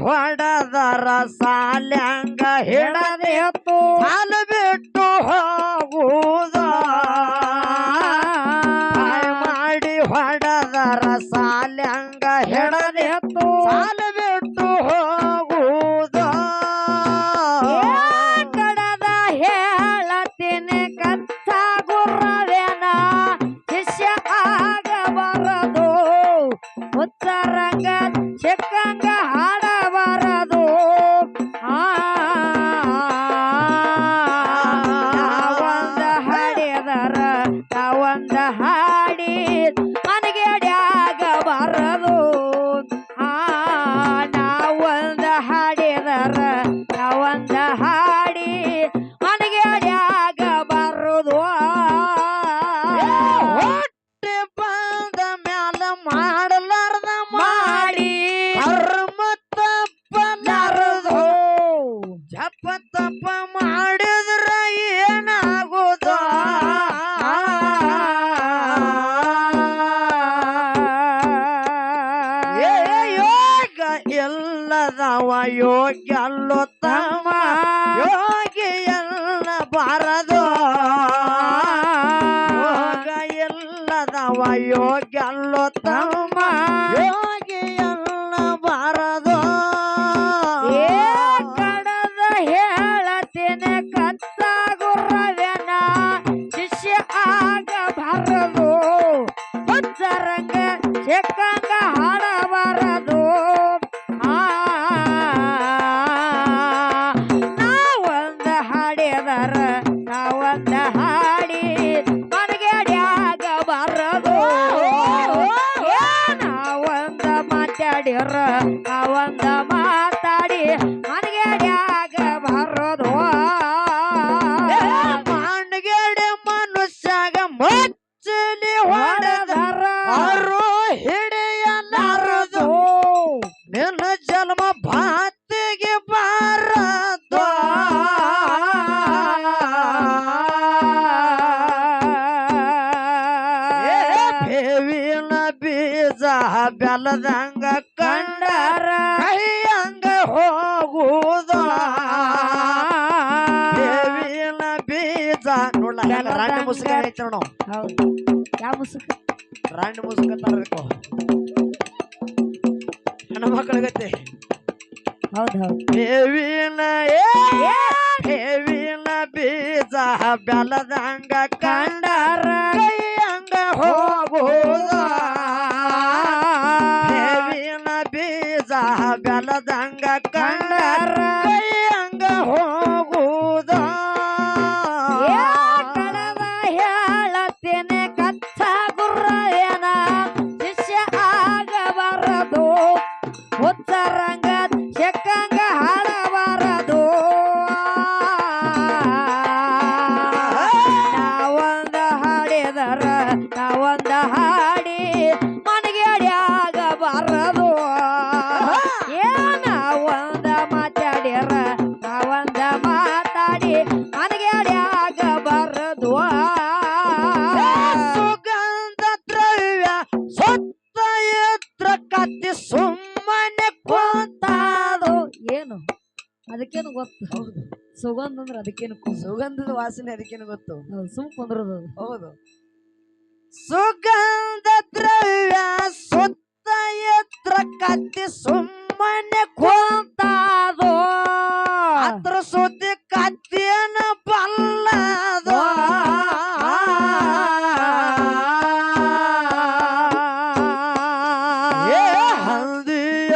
ಹೊಡದರ ಸಾಲ್ಯಾಂಗ ಹಿಡದೆತ್ತು ಸಾಲ ಬಿಟ್ಟು ಹೋಗುವುದ ಮಾಡಿ ಹೊಡದರ ಸಾಲ್ಯಾಂಗ ಹಿಡದೆತ್ತು ಸಾಲ ಬಿಟ್ಟು ಹೋಗುವುದ ಕಡದ ಹೇಳತೀನಿ ಕತ್ತ ಗುರ್ರವೇನ ಶಿಷ್ಯ ಆಗಬಾರದು ಉತ್ತರಂಗ ಚಿಕ್ಕಂಗ ಹಾಡಬಾರದು ನಾವೊಂದ ಹಾಡಿದರ ನಾವೊಂದ ಹಾಡಿ ಮನೆಗೆ ಆಗಬಾರದು ನಾವೊಂದ ಹಾಡಿದರ ನಾವೊಂದ ಹಾಡಿ ಮನೆಗೆ ಆಗಬಾರದು ಹೊಟ್ಟೆ ಬಂದ ಮ್ಯಾಲ ಮಾಡಲಾರ್ದ ಮಾಡಿ ಕರ್ಮ ತಪ್ಪಲಾರದು ಜಪ ತಪ್ಪ ಮಾಡಿದ್ರ ಏನಾಗುದ ಯೋಗ ಎಲ್ಲದವ ಯೋಗ್ಯ ಅಲ್ಲೋ ತಮ್ಮ ಯೋಗಿ ಎಲ್ಲ ಬಾರದು ಯೋಗ ಎಲ್ಲದವ ಯೋಗ್ಯ ಅಲ್ಲೋ ತಮ್ಮ ಯೋಗಿ ಎಲ್ಲ ಬಾರದು ಕಡದ ಹೇಳತೇನೆ ಕತ್ತ ಗುರ್ರವೇನ ಶಿಷ್ಯ ಆಗಬಾರದು ಉತ್ತರಂಗ ಚಿಕ್ಕಂಗ ಹಾಡಬಾರದು ನಾವೊಂದ ಹಾಡಿದರ ನಾವೊಂದ ಹಾಡಿ ಮನೆಗೆ ಆಗಬಾರದು ನಾವೊಂದ ಮಾತಾಡಿರ ನಾವೊಂದ ಮಾತಾಡಿ ಮನೆಗೆ ಆಗಬಾರದು ಮಾನಗಡೆ ಮನುಷ್ಯಾಗ ಮಚ್ಚಲಿ ಹೊಡೆದರ ಅವರು ಹಿಡಿಯಲಾರದು ನಿನ್ನ ಜನ್ಮ ಭಾತಿಗೆ ಬಾರದು ಬೇವಿನ ಬೀಜ ಬೆಲದಂಗ ಕಂಡರ ಕೈಯಂಗ ಹೋಗುವುದ ಬೇವಿನ ಬೀಜ ನೋಡ್ಲ ರಾಂಡ್ ಮುಸುಕ ಹೇಳ್ತಾರ ನಾವು ಹೌದು ಯಾವ ಮುಸುಕ ರಾಂಡ್ ಮುಸುಕ ತರಬೇಕು ಹೆಣ್ಣು ಮಕ್ಕಳಿಗತ್ತೆ ಹೌದು ಬೇವಿನ ಬೇವಿನ ಬೀಜ ಬೆಲದಂಗ ಕಂಡರ ಕೈಯಂಗ ಹೋಗುವುದ ಬೇವಿನ ಬೀಜ ಬೆಲದಂಗ ಕಂಡರ ಕೈಯಂಗ ಹೋಗುವುದ ಕಡದ ಹೇಳತೇನೆ ಕತ್ತ ಗುರ್ರವೇನ ಶಿಷ್ಯ ಆಗಬಾರದು ಉತ್ತರಂಗ ಚಿಕ್ಕಂಗ ಹಾಡಬಾರದು ನಾವೊಂದ ಹಾಡಿದರ ನಾವೊಂದ ಹಾಡಿ ಮನೆಗೆ ಆಗಬಾರದು ನಾವೊಂದ ಮಾತಾಡಿರ ನಾವೊಂದ ಮಾತಾಡಿ ಮನೆಗೆ ಆಗಬಾರದು ಸುಗಂಧ ದ್ರವ್ಯ ಸುತ್ತ ಎತ್ರ ಕತ್ತಿ ಸುಮ್ಮನೆ ಗೊತ್ತಾದು ಏನು ಅದಕ್ಕೇನು ಗೊತ್ತು ಹೌದು ಸುಗಂಧ ಅಂದ್ರೆ ಅದಕ್ಕೇನು ಸುಗಂಧದ ವಾಸನೆ ಅದಕ್ಕೇನು ಗೊತ್ತು ಸುಮ್ ಕುಂದ್ರದು ಹೌದು ಸುಗಂಧ ದ್ರವ್ಯ ಸುತ್ತ ಎತ್ರ ಕತ್ತಿ ಸುಮ್ಮನೆ ಗೊತ್ತಾದು ಅದ್ರ ಸುದ್ದಿ ಕತ್ತಿಯನ ಬಲ್ಲದು ಹಲ್ದಿಯ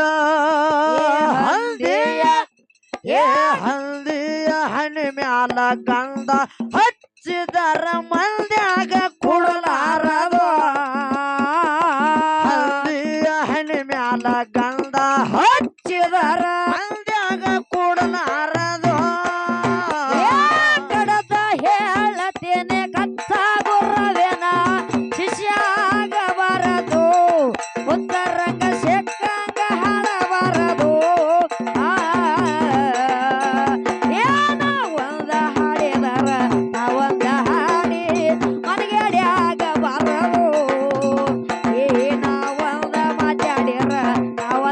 ಹಲ್ದಿಯ ಹಲ್ದಿಯ ಹಣ್ಣಿ ಮ್ಯಾಲ ಗಂಧ ಹಚ್ಚಿದರ ಮಂದ್ಯಾಗ ಕುಡಲಾರದು ಹಲ್ದಿಯ ಹಣ್ಣಿ ಮ್ಯಾಲ ಗಂಧ ಹಚ್ಚಿದರ ಮಂದ್ಯಾಗ ಕುಡಲಾರದು ಕಡದ ಹೇಳತೇನೆ ಕತ್ತ ಗುರ್ರವೇನ ಶಿಷ್ಯ ಆಗಬಾರದು ಉತ್ತರಂಗ ಸಿಕ್ಕಂಗ ಹಾಡಬಾರದು ನಾವೊಂದ ಹಾಡಿದರ ನಾವೊಂದ ಹಾಡಿ ಮನೆಗೆ ಆಗಬಾರದು ನಾವೊಂದ ಮಾತಾಡಿರ ನಾವ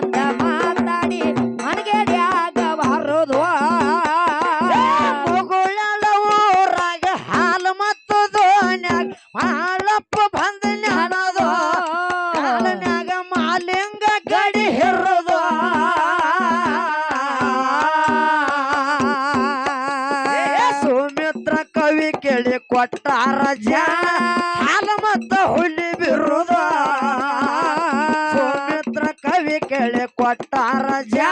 ಕೊಟ್ಟಾರ ಜಾಣ ಹಾಲು ಮತ್ತ ಹುಲಿ ಬಿರುದ ಸುಮಿತ್ರ ಕವಿ ಕೇಳಿ ಕೊಟ್ಟಾರ ಜಾಣ